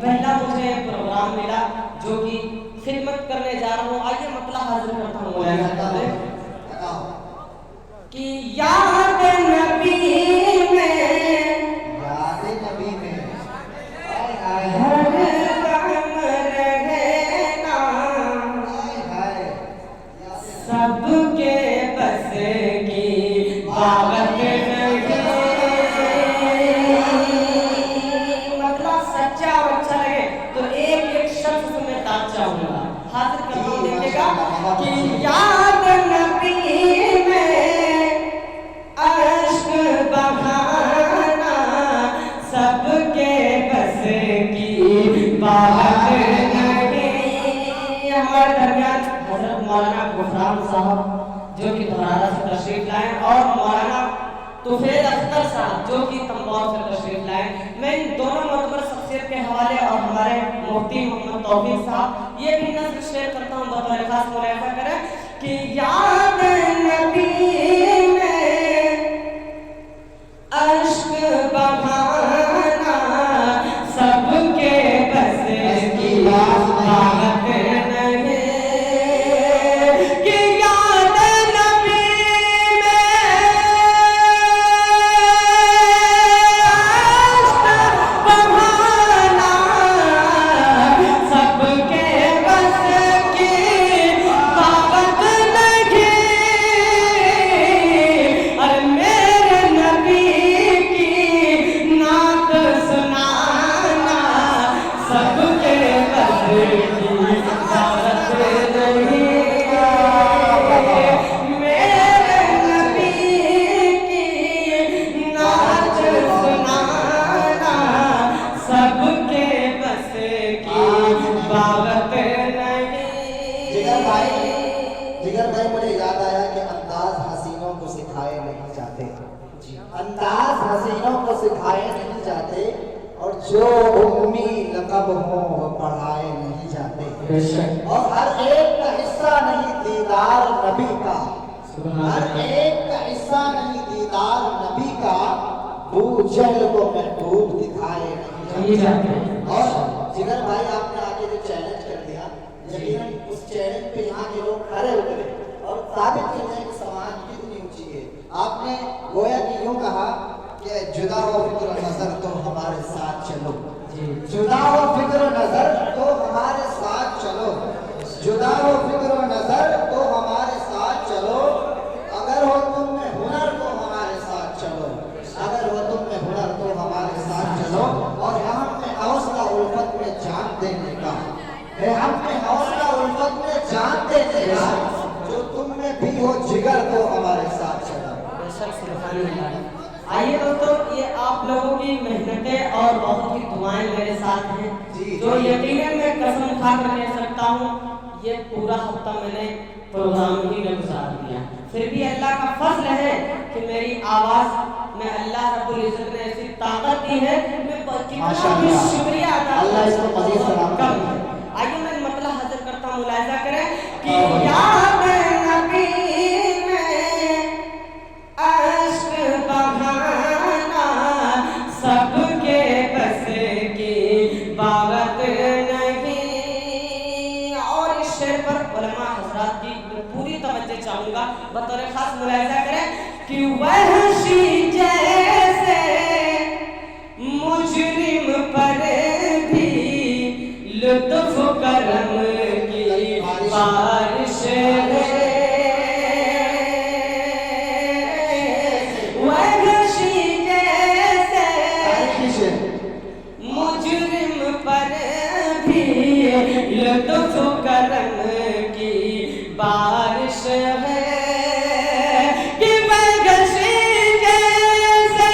पहला मुझे प्रोग्राम मिला जो कि खिदमत करने जा रहा हूँ। आइए मतलब हाजिर करता हूँ कि याद नबी में हर काम रहना सबके बस की बात नहीं। मतलब सच्चा और अच्छा लगे तो एक एक शब्द से मैं ताज चाहूंगा। हाजिर करता हूँ, देखिएगा कि याद नबी सबके बस की बात नहीं। हमारे दरमियान हजरत मौलाना गुफरान साहब जो कि धरारा से तशरीफ लाए और मौलाना तुफैल अख्तर साहब जो कि तंबौर से तशरीफ लाए। मैं इन दोनों मोहतबर शख्सियत के हवाले और हमारे मुफ्ती मोहम्मद तौफीक साहब ये भी नज़र शेयर करता हूँ बतौर खास मुलाहिजा करें कि याद नबी अश्क बहाना सबके बस की बात नहीं। कि याद नबी में अश्क बहाना सबके बस की बात नहीं। अरे मेरे नबी सबके बस की बात नहीं। मेरे नबी की नाच सुनाना सबके बस की बात नहीं। जिगर भाई मुझे याद आया कि अंदाज हसीनों को सिखाए नहीं जाते। अंदाज हसीनों को सिखाए नहीं जाते और जो उम्मी लक़ब हो वो पढ़ाए नहीं जाते। और हर एक का हिस्सा नहीं दीदार नबी का, हर एक का हिस्सा नहीं दीदार नबी का। जहल को महबूब दिखाए नहीं जाते। और जिगर भाई आपने आगे जो चैलेंज कर दिया, यकीनन उस चैलेंज पे यहाँ के लोग खड़े उतरे और साबित कर रहे हैं कि समाज कितनी ऊंची है। आपने गोया कि यूं कहा कि जुदा हो फिक्र नजर तो हमारे साथ चलो, जुदा हो फिक्र नजर तो हमारे साथ चलो, जुदा हो फिक्र नजर तो हमारे साथ चलो। अगर हो तुम में हुनर तो हमारे साथ चलो, अगर हो तुम में हुनर तो हमारे साथ चलो। और हम में हौसला उल्फत में जान देने का है, हम में हौसला उल्फत में जान देने का। जो तुम में भी हो जिगर तो हमारे साथ चलो। आइए दोस्तों, ये आप लोगों की मेहनतें और बहुत ही दुआएं मेरे साथ हैं जो यकीनन मैं कसम खा कर कह सकता हूँ ये पूरा हफ्ता मैंने प्रोग्राम ही में गुजार दिया। फिर भी अल्लाह का फजल है कि मेरी आवाज़ में अल्लाह रब्बुल इज्जत ने ऐसी ताकत दी है। मैं कितना भी शुक्रिया अदा करता हूँ। आइए मैं मतलब हाजिर करता हूँ, मुलाहिजा करें कि याद नबी अश्क बहाना सबके बस की बात नहीं। और इस शेर पर उलमा हज़रात की पूरी तवज्जो चाहूँगा बतौर खास मुलाहिजा करें कि वहशी जैसे मुजरिम पर भी लुत्फ करम की बारिश है। मुजरिम पर भी लुत्फ करम की बारिश है। कि बगशी जैसे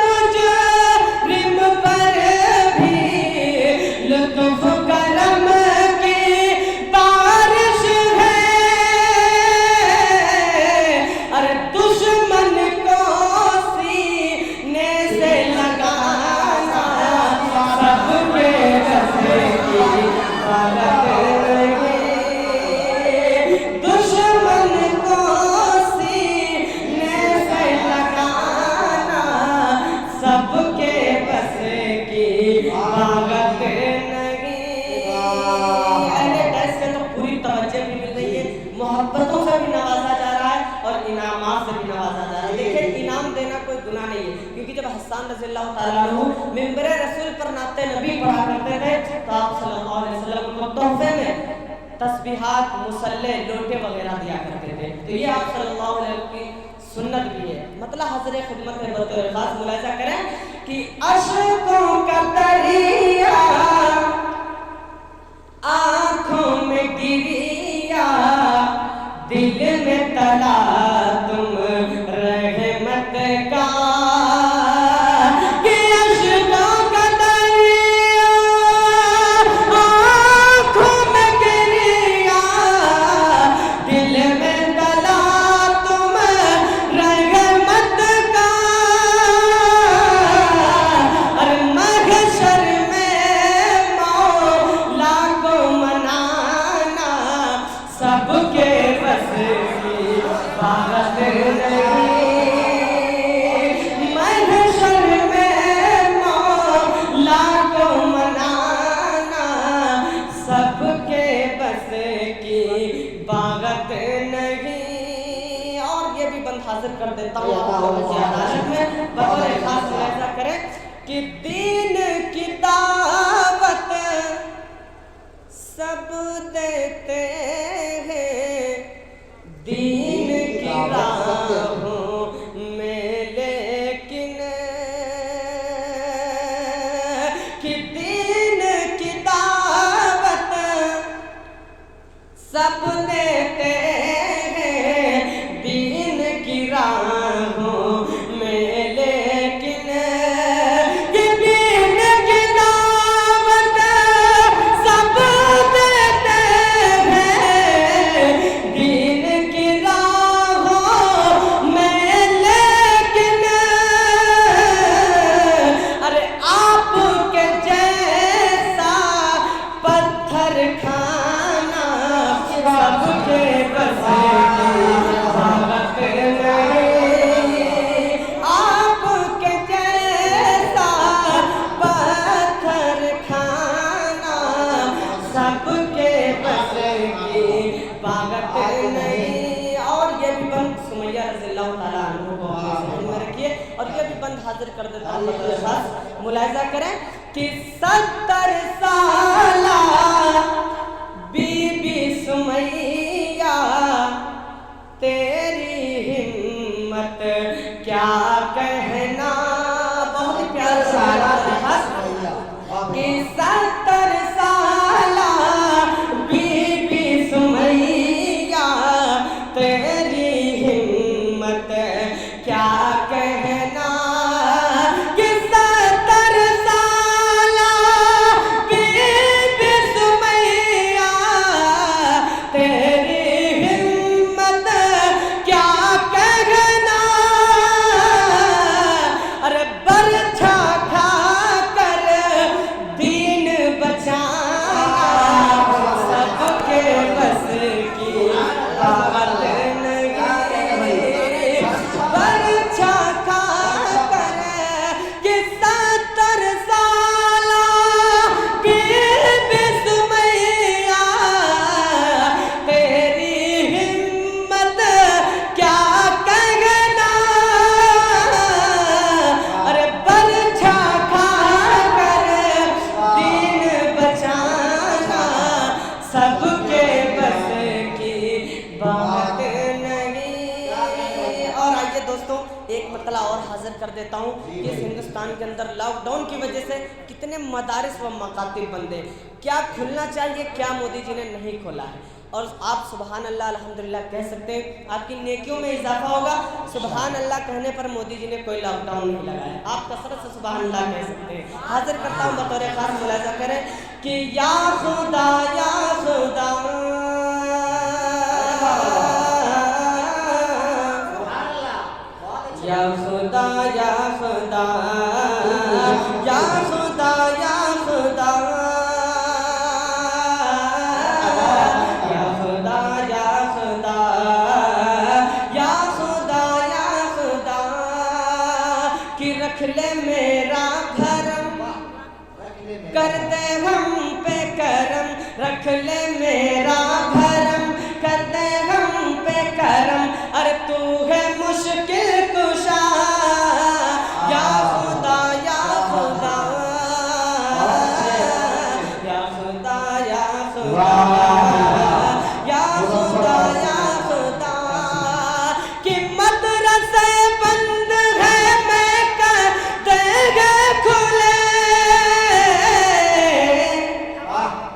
मुजरिम पर भी लुत्फ करम की बारिश है। अरे दुश्मन को सीने से लगाना सबके बस की हसन रज़ियल्लाहु ताला अन्हु मिंबर रसूल पर नाते नबी पढ़ा करते थे, तो आप सल्लल्लाहु अलैहि वसल्लम उनको तोहफे में तस्बीहात, मुसल्ले, लोटे वगैरह दिया करते थे। तो ये आप सल्लल्लाहु अलैहि वसल्लम की सुन्नत भी है। मतलब हज़रे खिदमत में बतौर खास मुलाहिज़ा करें कि अश्कों का दरिया आँखों में गिरिया, दिल में तला तुम रहमत का, कि अश्कों का दरिया आँखों में गिरिया, दिल में तला तुम रहमत का। और महशर में मौला को मनाना सबके बस की बात नहीं। महशर में मौला को मनाना सबके बस की बात नहीं। और ये भी बंद हाजिर कर देता हूँ आपको अदालत में बतौर खास मुलाहिज़ा करें कि दीन की दावत सब देते हैं, दीन की राहों में लेकिन, कि दीन की दावत सब देते हैं, दीन की राहों में लेकिन, कि दीन की दावत सब देते हैं, दीन की राहों में लेकिन, अरे आपके जैसा पत्थर खाना सबके बस की बात नहीं। आपके जैसा पत्थर खाना सबके बस की बात नहीं। और ये भी बंद सुमैया रज़ियल्लाहु ताला अन्हु को अपने ज़हन में रखिए। और ये भी बंद हाजिर कर देता हूँ, बतौर खास मुलाहिज़ा करें कि 70 साला बीबी सुमैया, तेरी हिम्मत क्या कहना। बहुत ही प्यारा साला कि 70 साला बीबी सुमैया, तेरी हिम्मत क्या कहना, कि 70 साला बीबी सुमैया, तेरी हिम्मत क्या कहना। अरे बरछा खा कर दीन बचाना सबके बस की बात नहीं। बरछा खा कर कि 70 साला बीबी सुमैया, तेरी हिम्मत क्या कहना। अरे बरछा खा कर दीन बचाना सबके बस की बात नहीं। और आइए दोस्तों, एक मतला और हाजिर कर देता हूँ कि इस हिंदुस्तान के अंदर लॉकडाउन की वजह से कितने मदारिस व मकातिब बंद हैं। क्या खुलना चाहिए, क्या मोदी जी ने नहीं खोला है। और आप सुबहान अल्लाह अल्हम्दुलिल्लाह कह सकते हैं, आपकी नेकियों में इजाफा होगा। सुबहान अल्लाह कहने पर मोदी जी ने कोई लॉकडाउन नहीं लगाया, आप कसरत से सुबहान अल्लाह कह सकते हैं। हाजिर करता हूँ बतौर खास मुलाहिज़ा करें कि या खुदा या खुदा, या खुदा या खुदा, या खुदा या खुदा, या खुदा या खुदा, या खुदा या खुदा, कि रख ले मेरा भरम, कर दे हम पे करम, रख ले मेरा भरम, कर दे हम पे करम। अरे तू है मुश्किल कुशा, या या खुदा कि मदरसे बंद है मैं कर देंगे खुले।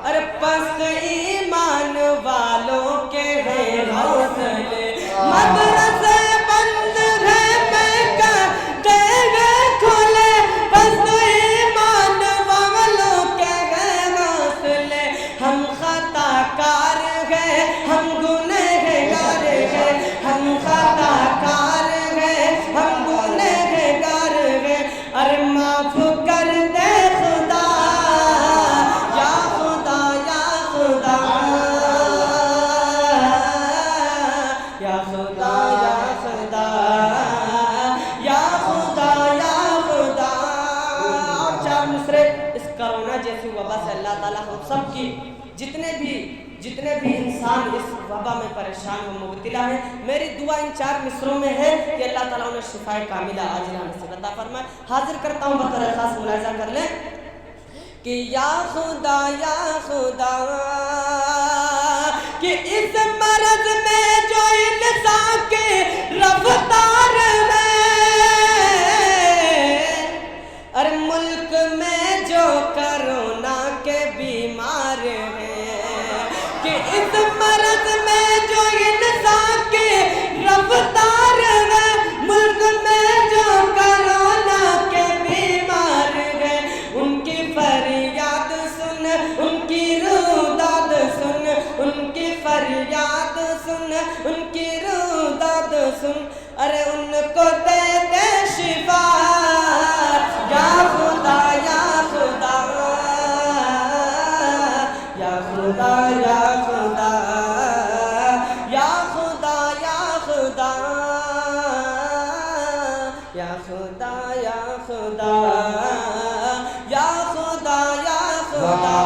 अरे पस्त ईमान वालों के हैं हौसले, मदरसे बंद है मैं कर देंगे खुले, पस्त ईमान वालों के हैं हौसले। हम खताकार हैं, हम गुनहगार हैं, हम खताकार हैं, हम गुनहगार हैं। अरे माफ कर दे खुदा, या खुदा या खुदा, या खुदा या खुदा, या खुदा या खुदा। और चार मिसरे इस कोरोना जैसी वबा से अल्लाह ताला हम सब की जितने भी इंसान इस वबा में परेशान व मुब्तला है, मेरी दुआ इन चार मिसरों में है कि अल्लाह ताला उन्हें शिफाए कामिला आजिला नसीब अता फरमाए। हाजिर करता हूँ बतौर खास मुलाहिजा कर लें कि या खुदा कि इस मर्ज में जो इंसान के रफ्तार में, अरे मुल्क में जो कोरोना के बीमार हैं, कि इस मर्ज में जो इंसान के रफ्तार है, मुल्क में जो कोरोना के बीमार है, उनकी फरियाद सुन, उनकी रुदाद सुन, उनकी फरियाद सुन, उनकी रुदाद सुन। अरे उनको दे दे शिफा, या खुदा या खुदा, या खुदा या खुदा, या खुदा या खुदा, या खुदा या खुदा, या खुदा या खुदा।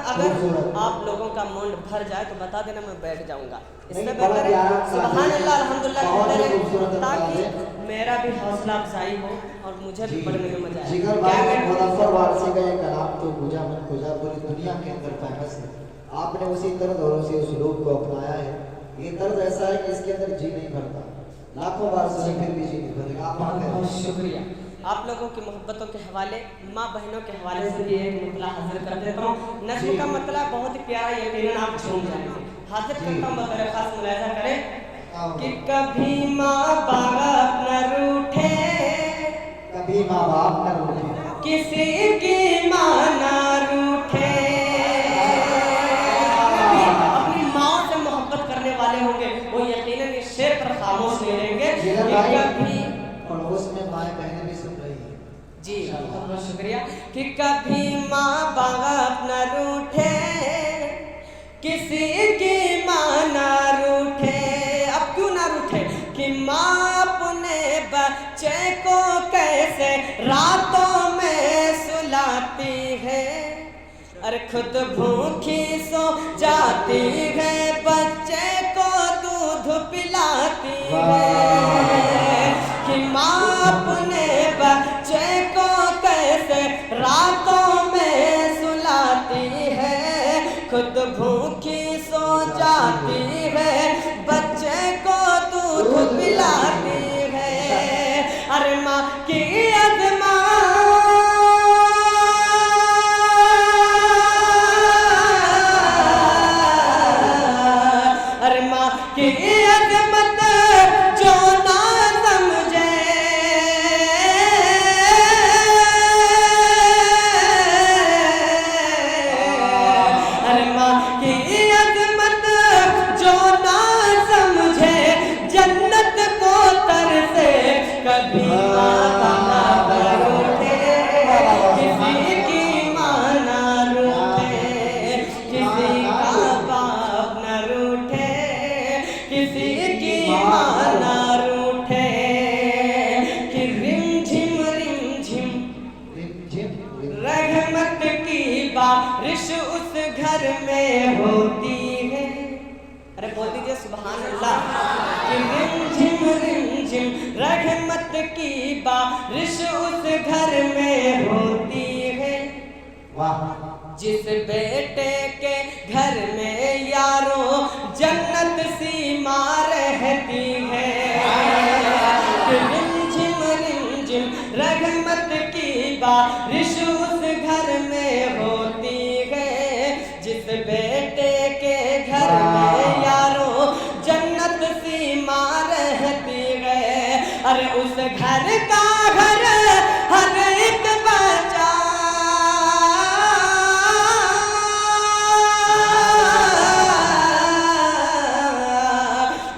अगर आप लोगों का मूड भर जाए तो बता देना, मैं बैठ जाऊंगा। इससे बेहतर है सुभान अल्लाह अल्हम्दुलिल्लाह कहते रहे, ताकि मेरा भी हौसला अफजाई हो और मुझे भी पढ़ने में मजा आए। जिगर भाई मुजफ्फर वारसी का ये कलाम तो गुजा मन गुजा पूरी दुनिया के अंदर फेमस है। आपने उसी तर्ज और उसी उसलूब को अपनाया है। ये तर्ज ऐसा है कि इसके अंदर जी नहीं भरता, लाखों बार सुने फिर भी जी नहीं भरेगा। आप बहुत शुक्रिया। आप लोगों की मोहब्बतों के हवाले, माँ बहनों के हवाले से भी एक मतला हाजिर कर देता हूँ। नज़्म का मतलब बहुत ही प्यारा, यकीनन आप झूम जाएंगे। हाजिर करता हूँ, बतौर खास मुलाहिजा करें कि कभी माँ बाप न रूठे, कभी माँ बाप न रूठे, किसी की माँ न रूठे। अपनी माँ से मोहब्बत करने वाले होंगे वो यकीनन इस शेर पर खामोश नहीं रहेंगे। कभी पड़ोस में माएँ बहनें भी सुन रही है जी, बहुत बहुत शुक्रिया। कि कभी माँ बाप न रूठे, किसी की माँ न रूठे। अब क्यों ना रूठे? कि माँ अपने बच्चे को कैसे रातों में सुलाती है, अरे खुद भूखी सो जाती है, बच्चे को दूध पिलाती है। कि माँ अपने बच्चे को कैसे रातों में सुलाती है, खुद भूखी सो जाती है, बच्चे को दूध पिलाती है। अरे माँ की अज़मा, अरे माँ की अज़मत जो ना समझे, अरे माँ की अज़मत जो ना समझे, जन्नत को तरसे कभी माँ बाप रूठे, किसी की माँ ना रूठे, किसी का बाप न रूठे, किसी की माँ ना रूठे। कि रिमझिम रहमत की बारिश उस घर में होती है। अरे बोल दीजिए सुभान अल्लाह। कि रिमझिम रहमत की बारिश उस घर में होती है। वाह। जिस बेटे बारिश उस घर में होती है जिस बेटे के घर में यारों जन्नत सी माँ रहती है। अरे उस घर का घर हर एक बच्चा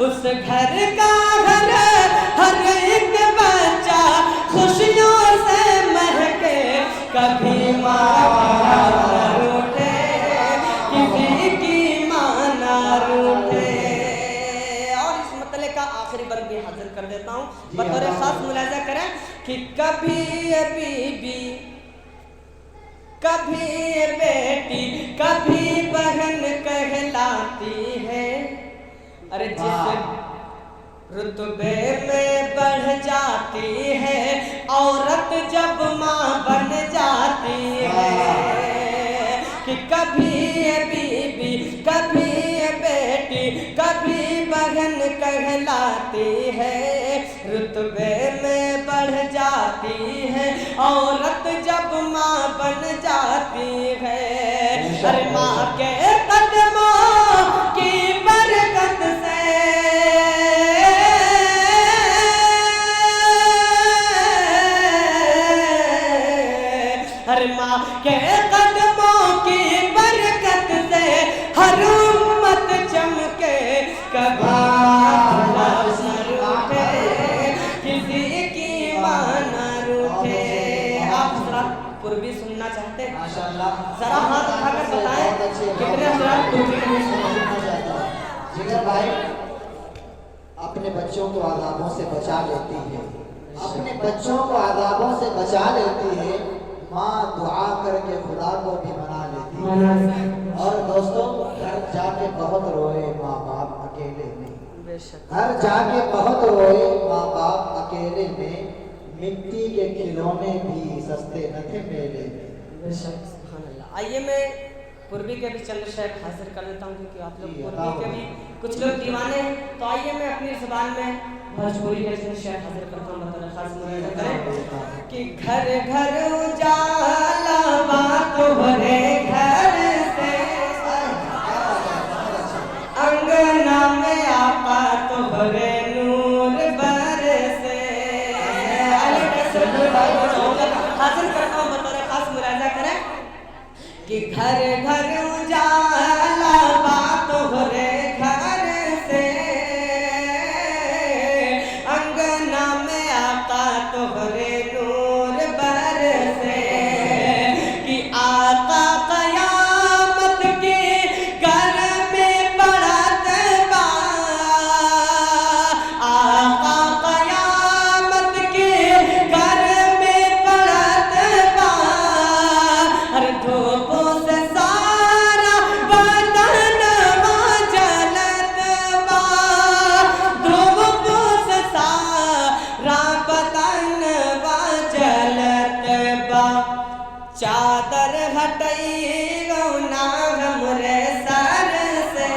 उस घर का घर हर एक बच्चा खुशियों से महके, कभी माँ रूठे किसी की माँ ना रूठे। और इस मतले का आखिरी बंद भी हाजिर कर देता हूँ, बतौर खास मुलाजा करें कि कभी ये बीबी, कभी ये बेटी, कभी बहन कहलाती है। अरे जिस रुतबे में बढ़ जाती है औरत जब माँ बन जाती है, कि कभी ये बीबी, कभी ये बेटी, कभी बहन कहलाती है, रुतबे में बढ़ जाती है औरत जब माँ बन जाती है। अरे माँ के कदमों की बरकत से हर माँ के कदमों की बरकत से हर उम्मत चमके, कभी रूठे किसी की माँ न रूठे। आप जरा पूर्वी सुनना चाहते हैं? जरा हाथ उठाकर बताएं कितने हजरात पूर्वी सुनना चाहते हैं? जिगर भाई अपने बच्चों को आदाबों से बचा लेती है, अपने बच्चों को आदाबों से बचा लेती है। माँ दुआ करके खुदा को भी मना लेती है। और दोस्तों घर जाके बहुत रोए माँ बाप अकेले में, घर जाके बहुत रोए माँ बाप अकेले में, मिट्टी के खिलौने भी सस्ते न थे मेले में। आइए मैं पूर्वी के भी चंद शेर हाजिर कर देता हूँ, क्योंकि आप लोग पूर्वी के भी कुछ लोग दीवाने हैं। तो आइए मैं अपनी जुबान में भोजपुरी के चंद शेर हाजिर करता हूँ, बता खास मुलाहिजा करें कि घर घर उजाला बात भरे घर से, अंगना में आका तो भरे नूर बरसे। हाजिर करता हूँ, बता खास मुलाहिजा करें कि घर घर उजाला बात भरे घर से, अंगना में आका तो भरे नूर बरसे, कि आका कयामत के घर में पड़त बा, आका कयामत के घर में पड़त बा। हर धूपों से सारा बदन जलत बा, धूपों से सारा बदन जलत बा। चादर हटई गौना हमरे सर से,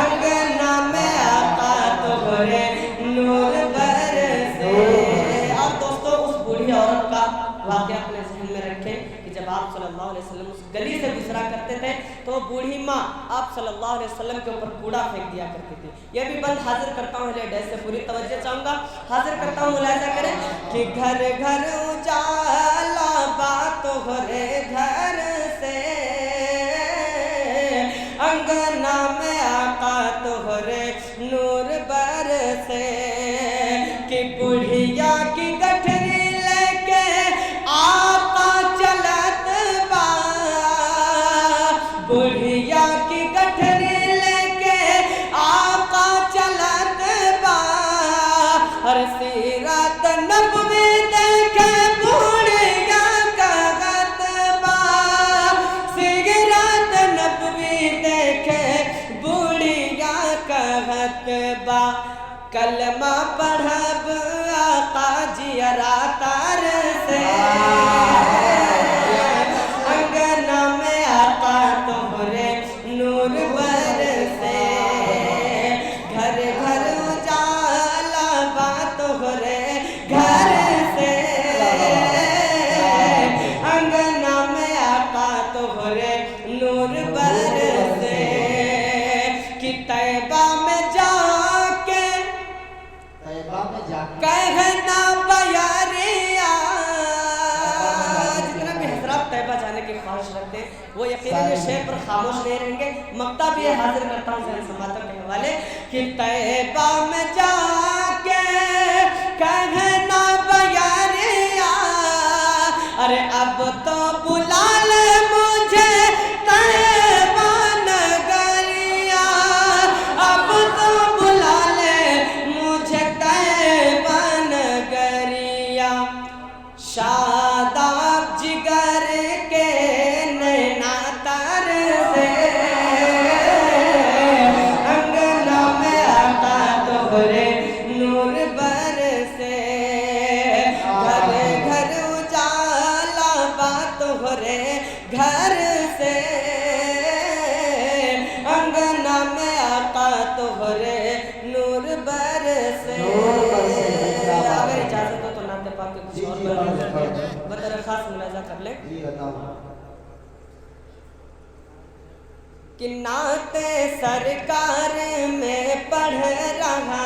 अंगना में आका तो भरे नूर बरसे। और दोस्तों उस बूढ़ी औरत का वाक़या अपने ज़हन में रखें कि जब आप सल्लल्लाहु अलैहि वसल्लम उस गली से गुजरा करते थे तो बूढ़ी माँ आप सल्लल्लाहु अलैहि वसल्लम के ऊपर कूड़ा फेंक दिया करती थी। यह भी बंद हाजिर करता हूँ, डेढ़ से पूरी तवज्जो चाहूँगा, हाजिर करता हूँ, मुलाहिजा करें कि घर घर उजाला बात भरे घर से, अंगना में आका तो भरे नूर बरसे, कि बुढ़िया की गठरी लेके आका चलत बा, बुढ़िया की गठरी लेके आका चलत बा। हर सीरत नबवी देखे बुढ़िया कहत बा, वो यकीनन ये शेर पर खामोश नहीं रहेंगे। मक्ता भी हाजिर करता हूँ ज़हन समातम के हवाले कि तैबा में जाके कहना बयारिया, अरे अब तो बुला ले मुझे तैबा नगरिया, अब तो बुला ले मुझे तैबा नगरिया। शादाब जिगर के नैना तर से अंगना में आता तोहरे नूर बरसे, घर घर उजाला बा तोहरे घर से, अंगना में आता तोहरे नूर बरसे। अगर इजाजत हो तो नाते पाक के कुछ और बतर खास मुलाजा कर ले कि नाते सरकार में पढ़ रहा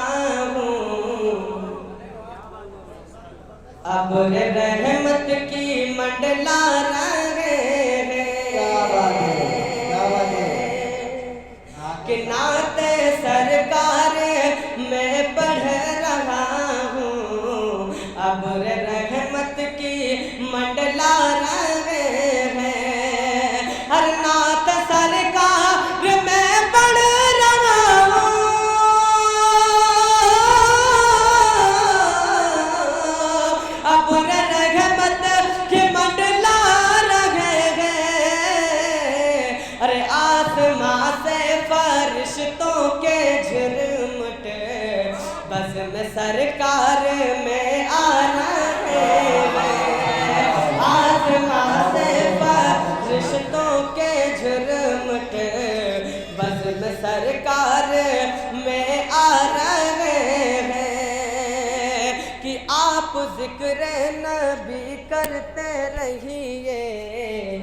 हूँ, अब रहमत की मंडला रहे कि नाते सरकार में पढ़ रहा हूँ, अब रहमत की मंडला रहे हैं। हर नात सरकार में पढ़ रहा हूँ, अब रहमत की मंडला रहे हैं। अरे आसमां से फरिश्तों के झुरमुट बस में सरकार में आ रहे हैं। आसमां से फरिश्तों के झुरमुट बस में सरकार में आ रहे हैं कि आप जिक्र नबी करते रहिए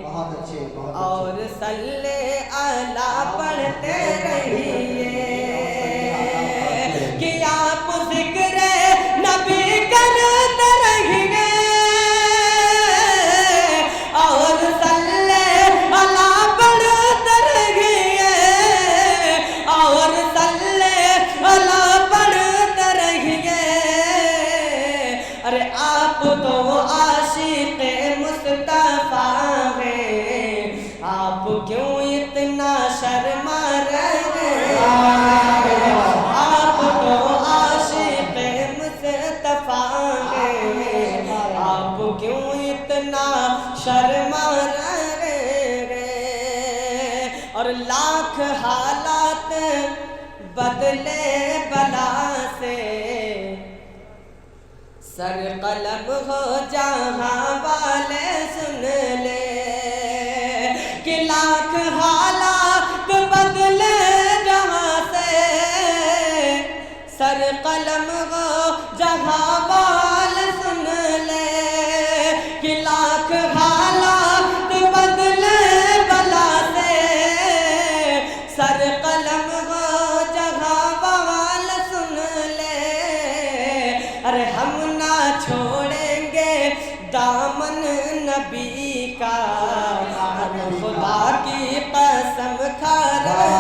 बहुत अच्छे और सल्ले अला पढ़ते रहिए कि आप जिक्र नबी करते रहिए और सल्ले अला पढ़ते रहिए और सल्ले अला पढ़ते रहिए। अरे आप तो आशिक़ मुस्तफ़ा हैं, आप क्यों इतना शर्मा रहे हैं? आप तो आशिक़ मुस्तफ़ा हैं, आप क्यों इतना शर्मा रहे हैं? और लाख हालात बदले बला से, सर कलम हो जहाँ वाले सुन ले कि लाख हालात बदले जहाँ से, सर कलम हो जहाँ वाले सुन ले कि लाख हालात बदले बला से, सर कलम हो जहाँ वाले सुन ले। अरे हम ना छोड़ेंगे दामन नबी का, खुदा की कसम खा रहे